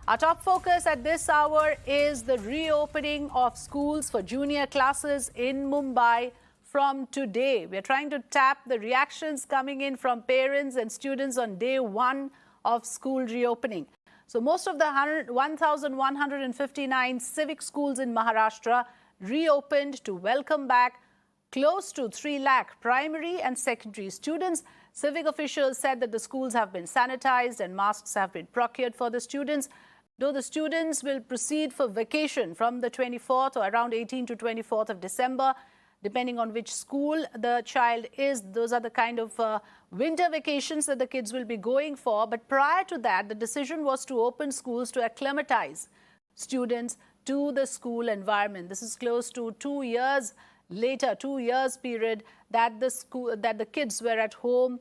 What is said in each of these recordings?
Our top focus at this hour is the reopening of schools for junior classes in Mumbai from today. We're trying to tap the reactions coming in from parents and students on day one of school reopening. So most of the 1,159 civic schools in Maharashtra reopened to welcome back close to 3 lakh primary and secondary students. Civic officials said that the schools have been sanitized and masks have been procured for the students. Though the students will proceed for vacation from the 24th or around 18th to 24th of December, depending on which school the child is. Those are the kind of winter vacations that the kids will be going for. But prior to that, the decision was to open schools to acclimatize students to the school environment. This is close to 2 years later, 2 years period that the kids were at home.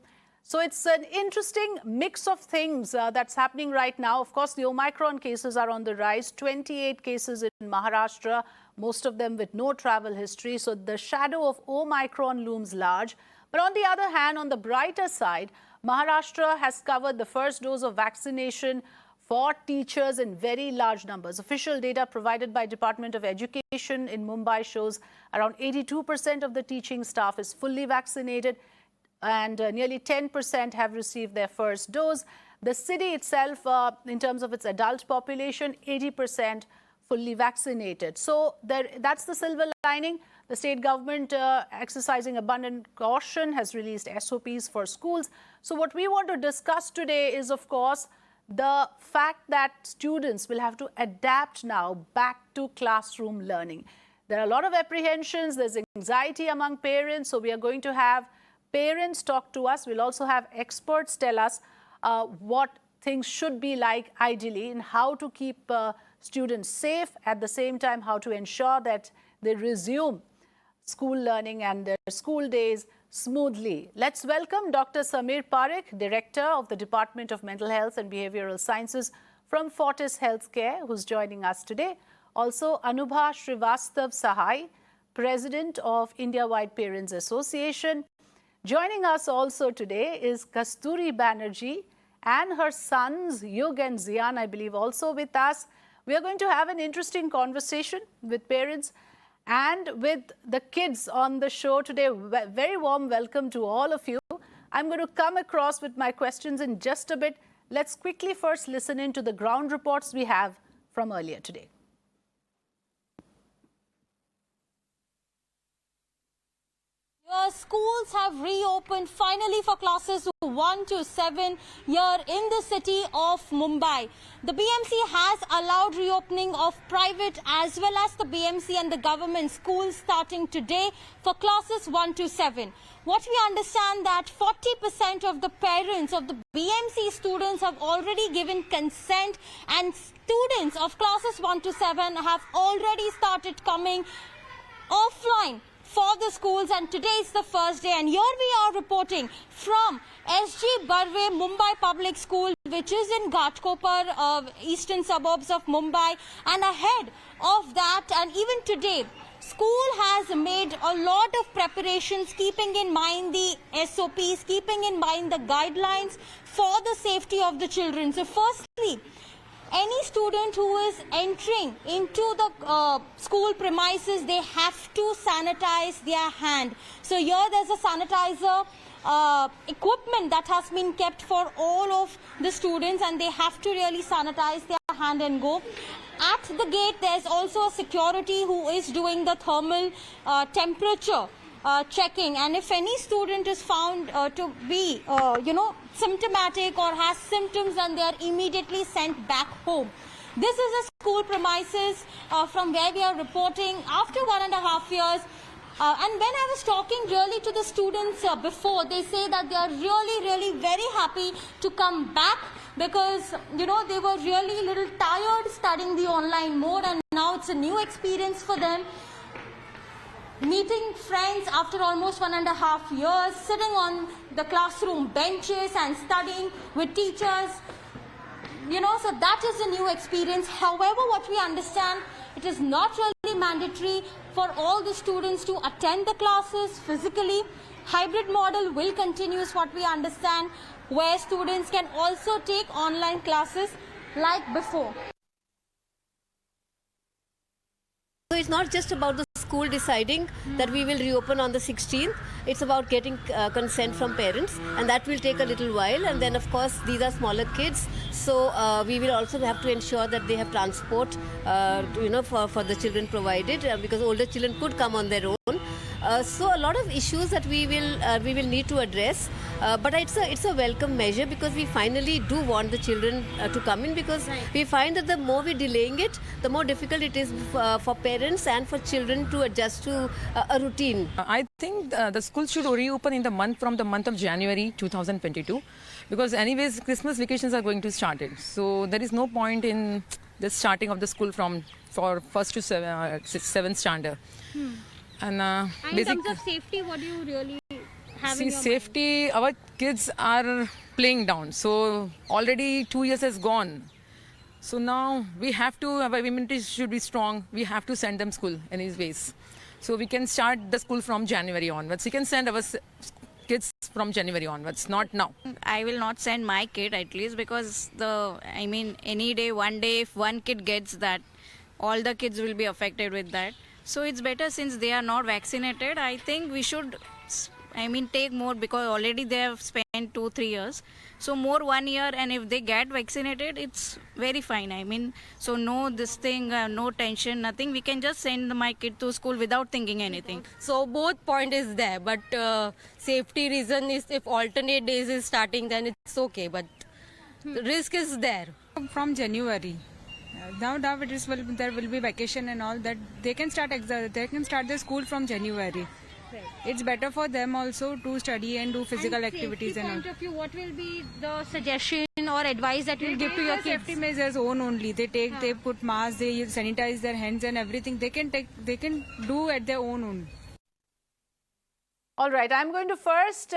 So it's an interesting mix of things that's happening right now. Of course, the Omicron cases are on the rise. 28 cases in Maharashtra, most of them with no travel history. So the shadow of Omicron looms large. But on the other hand, on the brighter side, Maharashtra has covered the first dose of vaccination for teachers in very large numbers. Official data provided by Department of Education in Mumbai shows around 82% of the teaching staff is fully vaccinated, and nearly 10% have received their first dose. The city itself, in terms of its adult population, 80% fully vaccinated. So that's the silver lining. The state government, exercising abundant caution, has released SOPs for schools. So what we want to discuss today is, of course, the fact that students will have to adapt now back to classroom learning. There are a lot of apprehensions. There's anxiety among parents. So we are going to have parents talk to us. We'll also have experts tell us what things should be like ideally and how to keep students safe, at the same time how to ensure that they resume school learning and their school days smoothly. Let's welcome Dr. Samir Parekh, Director of the Department of Mental Health and Behavioral Sciences from Fortis Healthcare, who's joining us today. Also, Anubha Srivastav Sahai, President of India-Wide Parents Association. Joining us also today is Kasturi Banerjee and her sons, Yug and Zian, I believe, also with us. We are going to have an interesting conversation with parents and with the kids on the show today. Very warm welcome to all of you. I'm going to come across with my questions in just a bit. Let's quickly first listen in to the ground reports we have from earlier today. Schools have reopened finally for classes 1 to 7 here in the city of Mumbai. The BMC has allowed reopening of private as well as the BMC and the government schools starting today for classes 1 to 7. What we understand that 40% of the parents of the BMC students have already given consent, and students of classes 1 to 7 have already started coming offline for the schools, and today is the first day. And here we are reporting from SG Barve Mumbai Public School, which is in Ghatkopar, eastern suburbs of Mumbai. And ahead of that, and even today, school has made a lot of preparations, keeping in mind the SOPs, keeping in mind the guidelines for the safety of the children. So firstly, any student who is entering into the school premises, they have to sanitize their hand. So here there's a sanitizer equipment that has been kept for all of the students, and they have to really sanitize their hand and go. At the gate, there's also a security who is doing the thermal temperature checking, and if any student is found to be symptomatic or has symptoms, and they are immediately sent back home. This is a school premises from where we are reporting after 1.5 years. And when I was talking really to the students before, they say that they are really very happy to come back, because they were really little tired studying the online mode, and now it's a new experience for them. Meeting friends after almost 1.5 years, sitting on the classroom benches and studying with teachers, so that is a new experience. However, what we understand, it is not really mandatory for all the students to attend the classes physically. Hybrid model will continue is what we understand, where students can also take online classes like before. is not just about the school deciding that we will reopen on the 16th. It's about getting consent from parents, and that will take a little while. And then, of course, these are smaller kids, so we will also have to ensure that they have transport, for the children provided, because older children could come on their own. So a lot of issues that we will need to address, but it's a welcome measure, because we finally do want the children to come in, because we find that the more we're delaying it, the more difficult it is for parents and for children to adjust to a routine. I think the school should reopen from the month of January 2022, because anyways Christmas vacations are going to start it. So there is no point in the starting of the school for first to seventh standard. And in terms of safety, what do you really have in your safety, our kids are playing down. So already 2 years has gone. So now we have to, our immunity should be strong. We have to send them school anyways. So we can start the school from January onwards. We can send our kids from January onwards, not now. I will not send my kid, at least, because any day, one day, if one kid gets that, all the kids will be affected with that. So it's better, since they are not vaccinated. I think we should, take more, because already they have spent 2-3 years. So more 1 year, and if they get vaccinated, it's very fine. So no no tension, nothing. We can just send my kid to school without thinking anything. So both point is there, but safety reason is, if alternate days is starting, then it's okay, but the risk is there. From January. Now there will be vacation and all that. They can start their school from January. Right. It's better for them also to study and do physical activities and all. Point of view, what will be the suggestion or advice that you will give to your kids? Safety measures own only. They put masks, they sanitize their hands and everything. They can do at their own only. All right, I'm going to first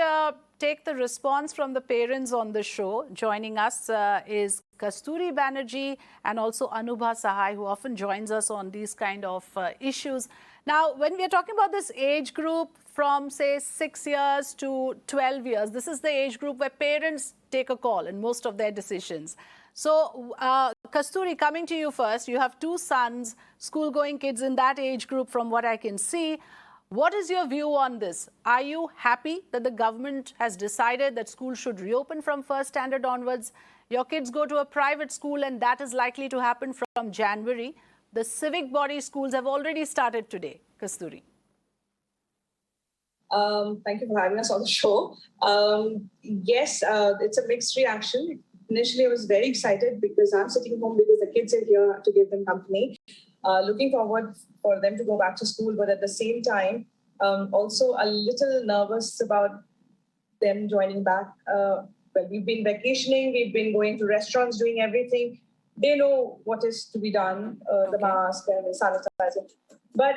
take the response from the parents on the show. Joining us is Kasturi Banerjee and also Anubha Sahai, who often joins us on these kind of issues. Now, when we are talking about this age group from, say, 6 years to 12 years, this is the age group where parents take a call in most of their decisions. So, Kasturi, coming to you first, you have 2 sons, school-going kids in that age group from what I can see. What is your view on this? Are you happy that the government has decided that schools should reopen from first standard onwards? Your kids go to a private school and that is likely to happen from January. The civic body schools have already started today. Kasturi. Thank you for having us on the show. Yes, it's a mixed reaction. Initially, I was very excited because I'm sitting home because the kids are here to give them company. Looking forward for them to go back to school, but at the same time, also a little nervous about them joining back. Well, we've been vacationing, we've been going to restaurants, doing everything. They know what is to be done, the mask and the sanitizer. But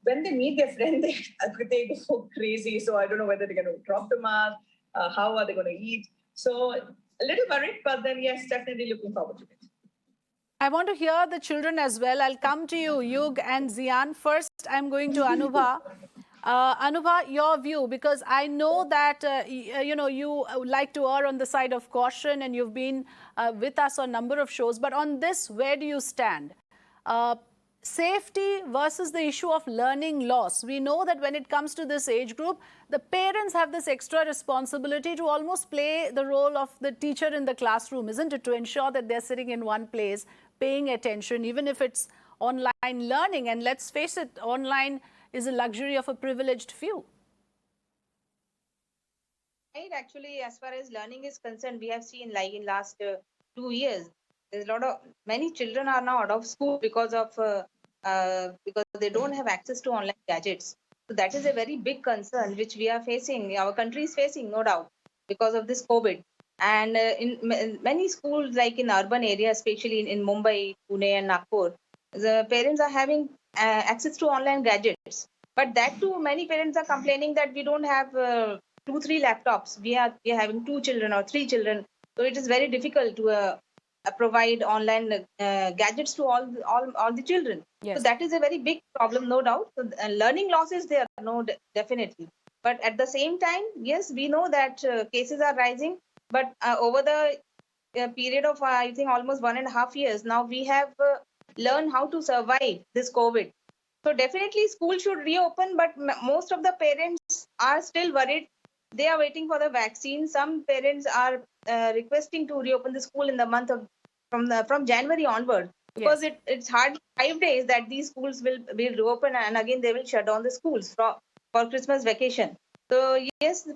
when they meet their friend, they go crazy. So I don't know whether they're going to drop the mask, how are they going to eat. So a little worried, but then yes, definitely looking forward to it. I want to hear the children as well. I'll come to you, Yug and Zian. First, I'm going to Anubha. Anubha, your view, because I know that, you like to err on the side of caution and you've been with us on a number of shows. But on this, where do you stand? Safety versus the issue of learning loss. We know that when it comes to this age group, the parents have this extra responsibility to almost play the role of the teacher in the classroom, isn't it? To ensure that they're sitting in one place, paying attention, even if it's online learning. And let's face it, online is a luxury of a privileged few. Right, actually, as far as learning is concerned, we have seen like in last 2 years, there's many children are now out of school because they don't have access to online gadgets. So that is a very big concern which we are facing, our country is facing, no doubt, because of this COVID. And in many schools, like in urban areas, especially in Mumbai, Pune and Nagpur, the parents are having access to online gadgets. But that too, many parents are complaining that we don't have 2-3 laptops. We are having 2 children or 3 children. So it is very difficult to provide online gadgets to all the children. Yes. So that is a very big problem, no doubt. So, learning loss is there, definitely. But at the same time, yes, we know that cases are rising. But over the period of, I think, almost 1.5 years, now we have learned how to survive this COVID. So definitely school should reopen, but most of the parents are still worried. They are waiting for the vaccine. Some parents are requesting to reopen the school in the month of from January onward, because it's hardly 5 days that these schools will reopen, and again they will shut down the schools for Christmas vacation. So yes,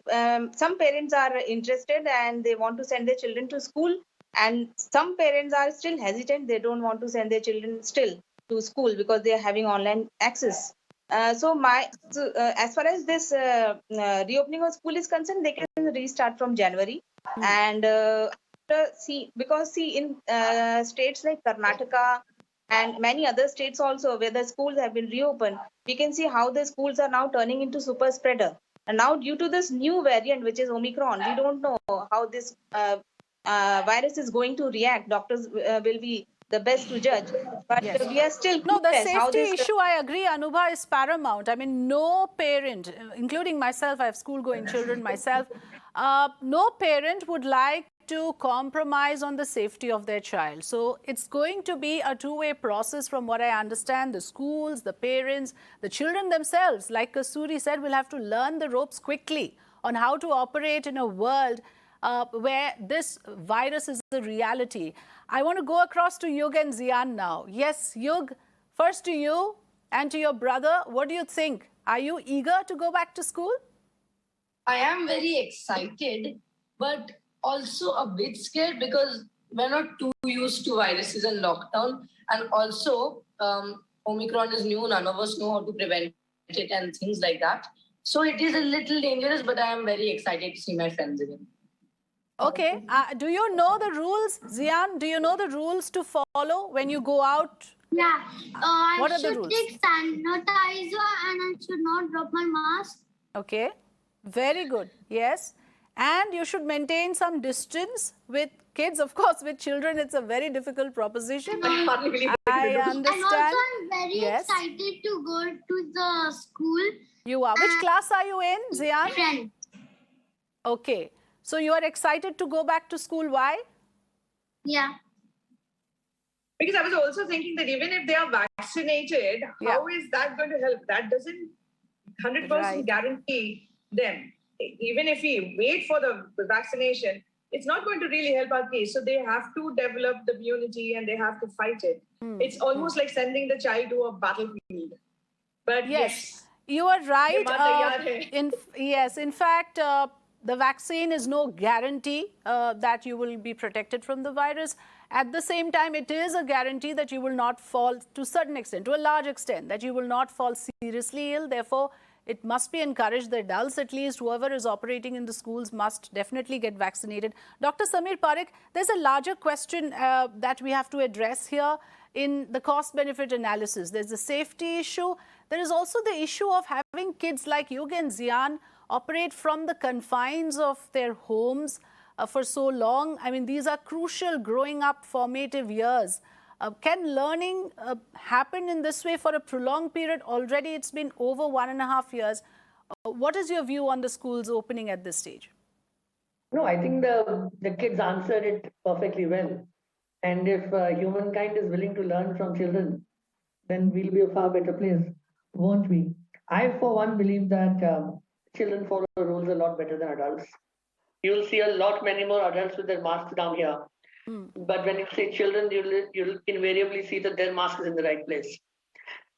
some parents are interested and they want to send their children to school, and some parents are still hesitant. They don't want to send their children still to school because they are having online access. As far as this reopening of school is concerned, they can restart from January. And in states like Karnataka and many other states also where the schools have been reopened, we can see how the schools are now turning into super spreader. And now due to this new variant, which is Omicron, we don't know how this virus is going to react. Doctors will be the best to judge, but we are still No, the clueless how safety this issue, I agree, Anubha, is paramount. I mean, no parent, including myself, I have school-going children myself, no parent would like to compromise on the safety of their child. So it's going to be a two-way process from what I understand. The schools, the parents, the children themselves, like Kasturi said, will have to learn the ropes quickly on how to operate in a world where this virus is a reality. I want to go across to Yug and Zian now. Yes, Yug, first to you and to your brother, what do you think? Are you eager to go back to school? I am very excited, but also a bit scared because we're not too used to viruses and lockdown. And also, Omicron is new, none of us know how to prevent it and things like that. So it is a little dangerous, but I am very excited to see my friends again. Okay. Do you know the rules? Zian, do you know the rules to follow when you go out? Yeah. What I are the should rules? take sanitizer and I should not drop my mask. Okay. Very good. Yes. And you should maintain some distance with kids. Of course, with children, it's a very difficult proposition. I understand. And also, I'm very Yes. excited to go to the school. You are. Which class are you in, Zian? Friend. Okay. So you are excited to go back to school. Why? Yeah. Because I was also thinking that even if they are vaccinated, how is that going to help? That doesn't 100% guarantee them. Even if we wait for the vaccination, it's not going to really help our case. So they have to develop the immunity and they have to fight it. It's almost like sending the child to a battlefield. But yes, you are right. Yes, in fact, the vaccine is no guarantee that you will be protected from the virus. At the same time, it is a guarantee that you will not fall, to a certain extent, to a large extent, that you will not fall seriously ill. Therefore, it must be encouraged, the adults at least, whoever is operating in the schools must definitely get vaccinated. Dr. Samir Parekh, there's a larger question that we have to address here in the cost-benefit analysis. There's the safety issue. There is also the issue of having kids like Yug and Zian operate from the confines of their homes for so long. I mean, these are crucial growing up formative years. Can learning happen in this way for a prolonged period? Already it's been over 1.5 years. What is your view on the schools opening at this stage? No, I think the kids answered it perfectly well. And if humankind is willing to learn from children, then we'll be a far better place, won't we? I, for one, believe that children follow the rules a lot better than adults. You'll see many more adults with their masks down here. But when you say children, you'll invariably see that their mask is in the right place.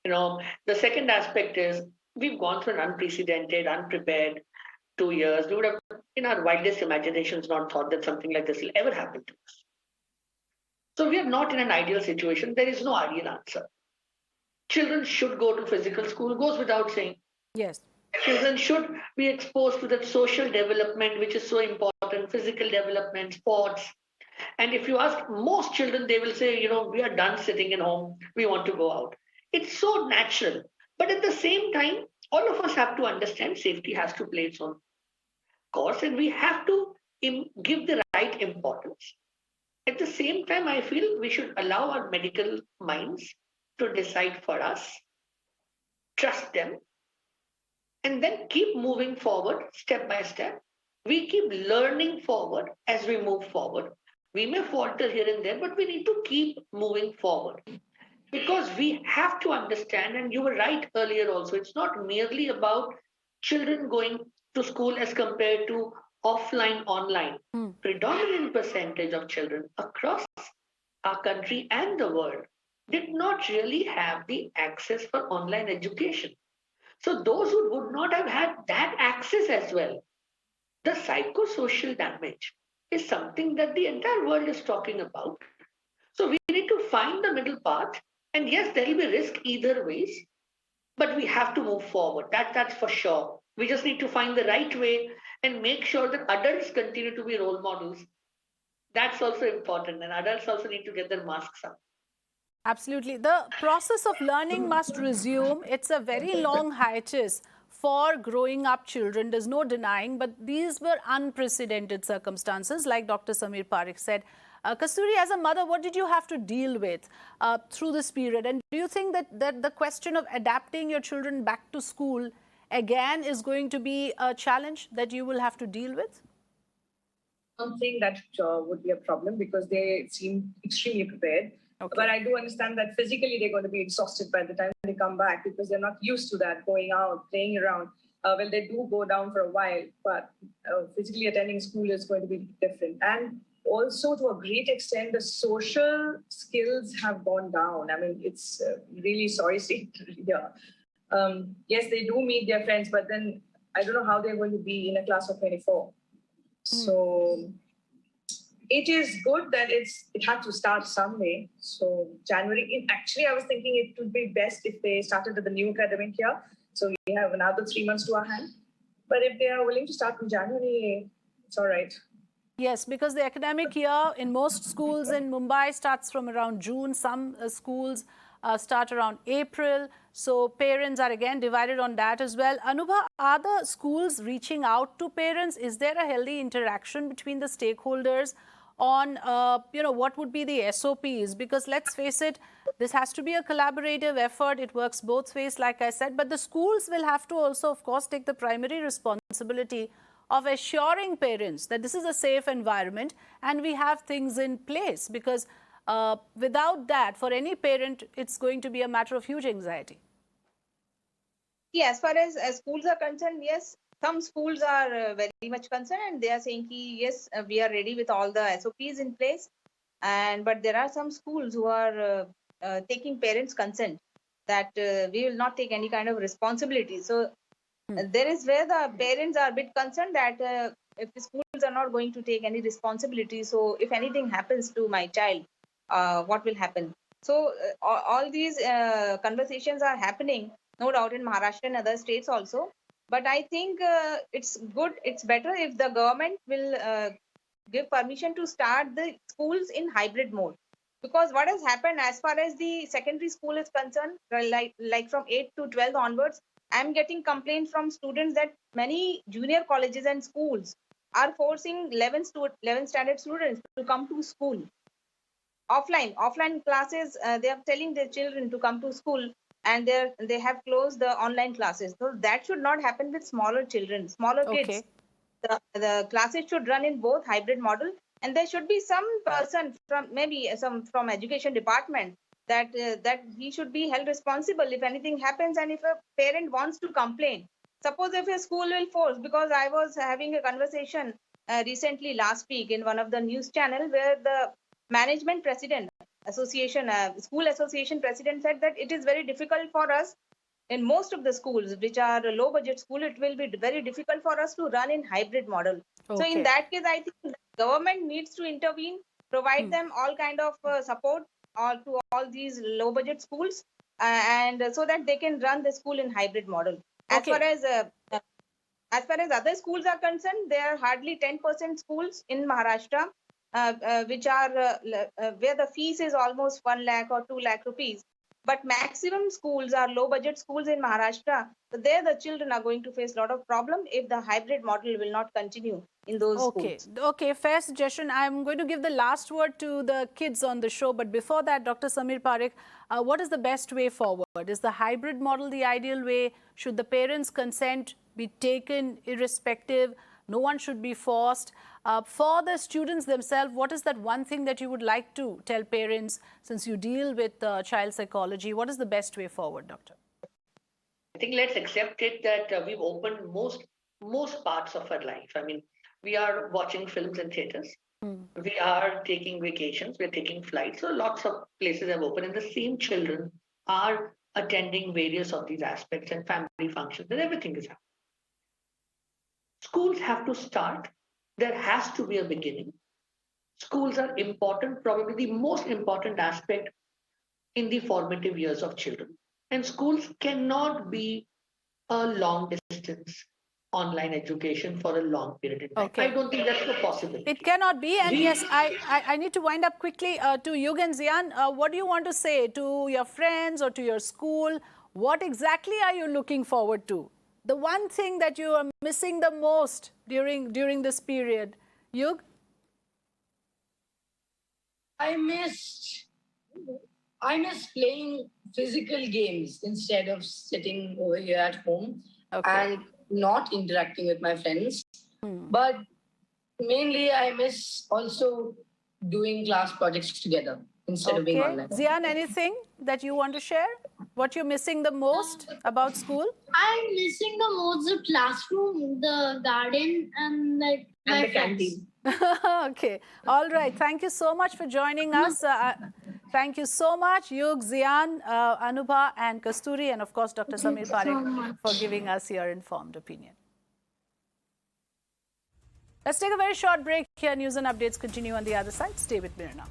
You know, the second aspect is we've gone through an unprecedented, unprepared 2 years. We would have, in our wildest imaginations, not thought that something like this will ever happen to us. So we are not in an ideal situation. There is no ideal answer. Children should go to physical school, goes without saying. Yes. Children should be exposed to that social development, which is so important, physical development, sports. And if you ask most children, they will say, you know, we are done sitting in home. We want to go out. It's so natural. But at the same time, all of us have to understand safety has to play its own course, and we have to give the right importance. At the same time, I feel we should allow our medical minds to decide for us, trust them, and then keep moving forward step by step. We keep learning forward as we move forward. We may falter here and there, but we need to keep moving forward. Because we have to understand, and you were right earlier also, it's not merely about children going to school as compared to offline, online. Predominant percentage of children across our country and the world did not really have the access for online education. So those who would not have had that access as well, the psychosocial damage is something that the entire world is talking about. So we need to find the middle path. And yes, there will be risk either ways, but we have to move forward. That's for sure. We just need to find the right way and make sure that adults continue to be role models. That's also important. And adults also need to get their masks up. Absolutely. The process of learning must resume. It's a very long hiatus for growing up children. There's no denying, but these were unprecedented circumstances, like Dr. Sameer Parekh said. Kasturi, as a mother, what did you have to deal with through this period? And do you think that the question of adapting your children back to school again is going to be a challenge that you will have to deal with? I don't think that would be a problem because they seem extremely prepared. Okay. But I do understand that physically they're going to be exhausted by the time they come back because they're not used to that, going out, playing around. Well, they do go down for a while, but physically attending school is going to be different. And also, to a great extent, the social skills have gone down. I mean, it's really sorry state here. Yes, they do meet their friends, but then I don't know how they're going to be in a class of 24. So it is good that it had to start someday. So January, actually, I was thinking it would be best if they started at the new academic year. So we have another 3 months to our hand. But if they are willing to start in January, it's all right. Yes, because the academic year in most schools in Mumbai starts from around June. Some schools start around April. So parents are again divided on that as well. Anubha, are the schools reaching out to parents? Is there a healthy interaction between the stakeholders on, what would be the SOPs? Because let's face it, this has to be a collaborative effort. It works both ways, like I said. But the schools will have to also, of course, take the primary responsibility of assuring parents that this is a safe environment and we have things in place, because without that, for any parent, it's going to be a matter of huge anxiety. Yeah, as far as schools are concerned, yes, some schools are very much concerned and they are saying, yes, we are ready with all the SOPs in place. But there are some schools who are taking parents' consent that we will not take any kind of responsibility. So there is where the parents are a bit concerned that if the schools are not going to take any responsibility, so if anything happens to my child, what will happen? So all these conversations are happening, no doubt, in Maharashtra and other states also. But I think it's good, it's better if the government will give permission to start the schools in hybrid mode. Because what has happened as far as the secondary school is concerned, like from 8 to 12 onwards, I'm getting complaints from students that many junior colleges and schools are forcing 11th standard students to come to school. Offline classes, they are telling their children to come to school, and they have closed the online classes. So that should not happen with smaller children, smaller kids. The classes should run in both hybrid model, and there should be some person from education department that he should be held responsible if anything happens, and if a parent wants to complain. Suppose if a school will force, because I was having a conversation recently last week in one of the news channel where the management president association, school association president said that it is very difficult for us in most of the schools which are low budget school, it will be very difficult for us to run in hybrid model. So in that case, I think the government needs to intervene, provide them all kind of support to all these low budget schools, and so that they can run the school in hybrid model. As far as other schools are concerned, there are hardly 10% schools in Maharashtra which are where the fees is almost 1 lakh or 2 lakh rupees. But maximum schools are low budget schools in Maharashtra. So there the children are going to face a lot of problem if the hybrid model will not continue in those schools. Okay, fair suggestion. I'm going to give the last word to the kids on the show. But before that, Dr. Sameer Parekh, what is the best way forward? Is the hybrid model the ideal way? Should the parents' consent be taken irrespective? No one should be forced. For the students themselves, what is that one thing that you would like to tell parents, since you deal with child psychology? What is the best way forward, Doctor? I think let's accept it that we've opened most parts of our life. I mean, we are watching films in theaters. We are taking vacations. We're taking flights. So lots of places have opened, and the same children are attending various of these aspects and family functions, and everything is happening. Schools have to start. There has to be a beginning. Schools are important, probably the most important aspect in the formative years of children. And schools cannot be a long distance online education for a long period of time. Okay. I don't think that's a possibility. It cannot be. And yes, I need to wind up quickly to Yug and Zian. What do you want to say to your friends or to your school? What exactly are you looking forward to? The one thing that you are missing the most during this period? Yug? I miss playing physical games instead of sitting over here at home and not interacting with my friends. But mainly I miss also doing class projects together instead of being online. Zian, anything that you want to share? What you're missing the most about school? I'm missing the most the classroom, the garden, and like And the canteen. Okay. All right. Thank you so much for joining us. Thank you so much, Yug, Zian, Anubha, and Kasturi, and of course, Dr. Samir Parekh for giving us your informed opinion. Let's take a very short break here. News and updates continue on the other side. Stay with Mirna.